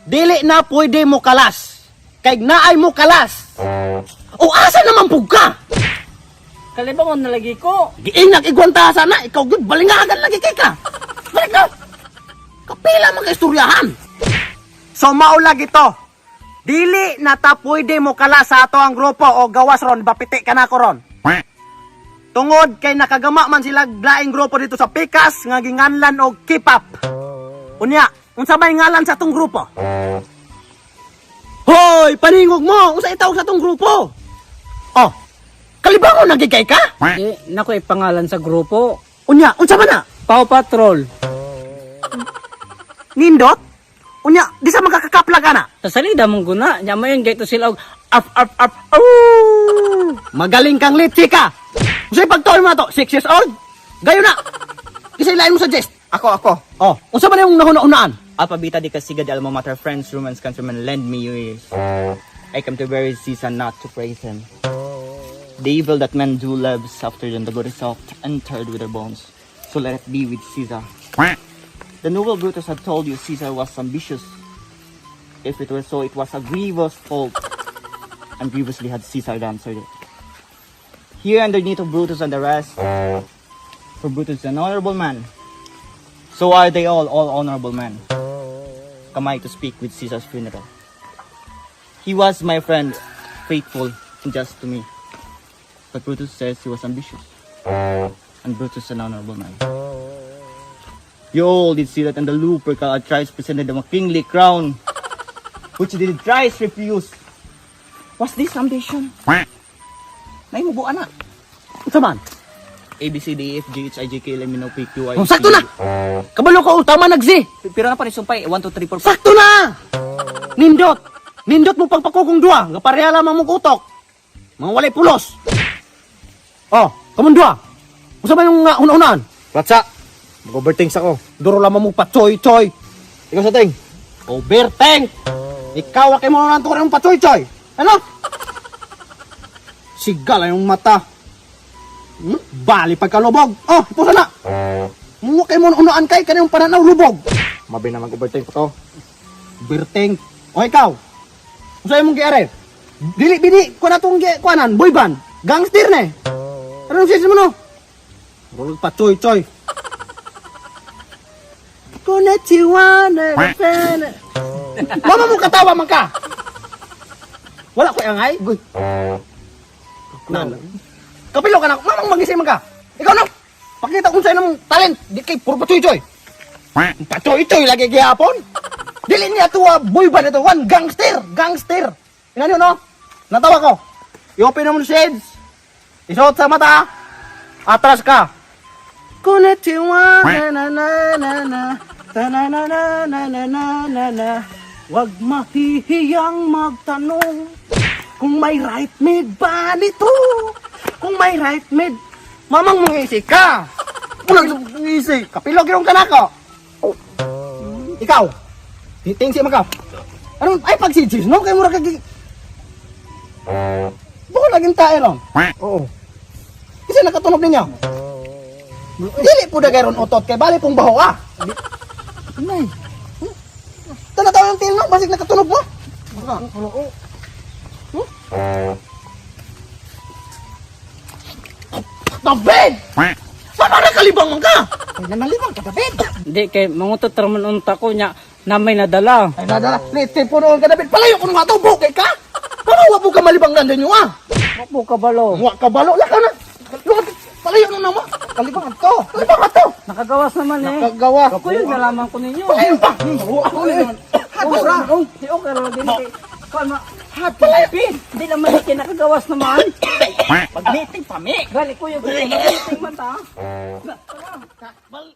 dili na pwede mo kalas. Kay naay mo kalas. O asa naman pug ka? Kalibangon na lagi ko. Giinag igwanta sana, ikaw gud balingagan lagi kay ka. Balik ka. Kapila man kay istoryahan. So mao lagi to. Dili na ta pwede mo kalas sa ato ang grupo o gawas ron bapiti ka na ko ron. Tungod kay nakagama man sila laing grupo dito sa Pikas nga ginganlan og K-pop. Unya, unsa may ngalan sa tong grupo? Hoy, paningog mo, unsa itawag sa tong grupo? Oh, kalibangon nagigay ka? Nakoy pangalan sa grupo. Unya, unsa man na? Paw Patrol. Nindot? Unya, di sa magkakakapla ka na? Sa salida mong guna, nya mayon gayto sila og up. Magaling kang litsi ka. Unsay pagtuon mo to? 6 years old? Gayo na. Kisay lain mo suggest. Ako. Oh, unsa man yung nahuna-unaan? Alpha Beta Di Casiga de Alma Mater, friends, Romans, countrymen, lend me your ears. I come to bury Caesar, not to praise him. The evil that men do lives after them, the good is soft and tired with their bones. So let it be with Caesar. The noble Brutus had told you Caesar was ambitious. If it were so, it was a grievous fault. And grievously had Caesar answered it. Here underneath of Brutus and the rest, for Brutus is an honorable man. So are they all honorable men. Come I to speak with Caesar's funeral. He was my friend, faithful and just to me. But Brutus says he was ambitious. And Brutus is an honorable man. You all did see that, and the Lupercal had thrice presented them a kingly crown, which they did thrice refuse. Was this ambition? Naimubuan na. Unsa man? A, B, C, D, E, F, G, H, I, J, K, L, M, N, O, P, Q, R, Oh, S, T, sakto na. Kabalo ka tama nagsi. Pero na pa rin sumpay, 1, 2, 3, 4, 5. Sakto na. Nindot mo pagpakukong duwa, nga pareha lamang mong utok. Mga walay pulos. Oh, kamon duwa. Unsa man yung una-unaan? Ratsa, mag-overthink ako. Duro lamang mo patsoy-choy. Ikaw sa ting. Overthink. Ikaw kay mo nang tuwa ng patsoy-choy. Ano? Sigal yung mata. Bali pagkalubog. Oh, pusa na. Mga kay mo unaan kay kanang pananaw lubog. Mabay na mag-overthink ko to. Berteng. O ikaw. Unsa imong giare? Dili bini ko na tong kuanan, boy band. Gangster na. Ano sis mo no? Rul pa choy. Konnichiwa na fan. Mama mo katawa man ka. Wala ko angay. Goy. Kapilo ka na. Mamang magising man ka. Ikaw no? Pakita kung sa'yo ng talent. Di kay puro pachoy-choy. Pachoy-choy lagi gihapon. Dili niya tuwa boy band ito. One gangster. Tingnan nyo no? Natawa ko. I-open mo ng shades. Isuot sa mata. Atras ka. Konnichiwa na. Wag mahihiyang magtanong kung may right mid ba nito. Kung may right mid, mamang mangisi ka. Ulang mangisi. Kapilog yung kanako. Ikaw. Titingsi mo ka. Anong, ay pagsidsis, no? Kaya mura kagi... Bukod laging tae ron. Oo. Kasi nakatunog ninyo. Dili po na gayron utot kay bali pong baho ah. Inay. Tanataw yung tilno, basig nakatunog mo. Oo. David! Paano nakalibang man ka? Ay, nanalibang ka, David. Hindi kay mangutot raman unta ko nya na may nadala. Ay, nadala. Liti po noon ka, David. Palayo ko nung atubo kay ka. Paano wapo ka malibang nandan nyo ah? Wapo kabalo. Huwag ka balo. Laka na. Palayo nung naman. Kalibang ato. Kalibang ato. Nakagawas naman eh. Nakagawa. Ako yung nalaman ko ninyo. Palayo pa. Ako na naman. Hatos ra. Di okay ra din kay kana Palayo. Di naman kay nakagawas naman. Pag-meeting pa, me! Gali ko yung gali man ta. Bal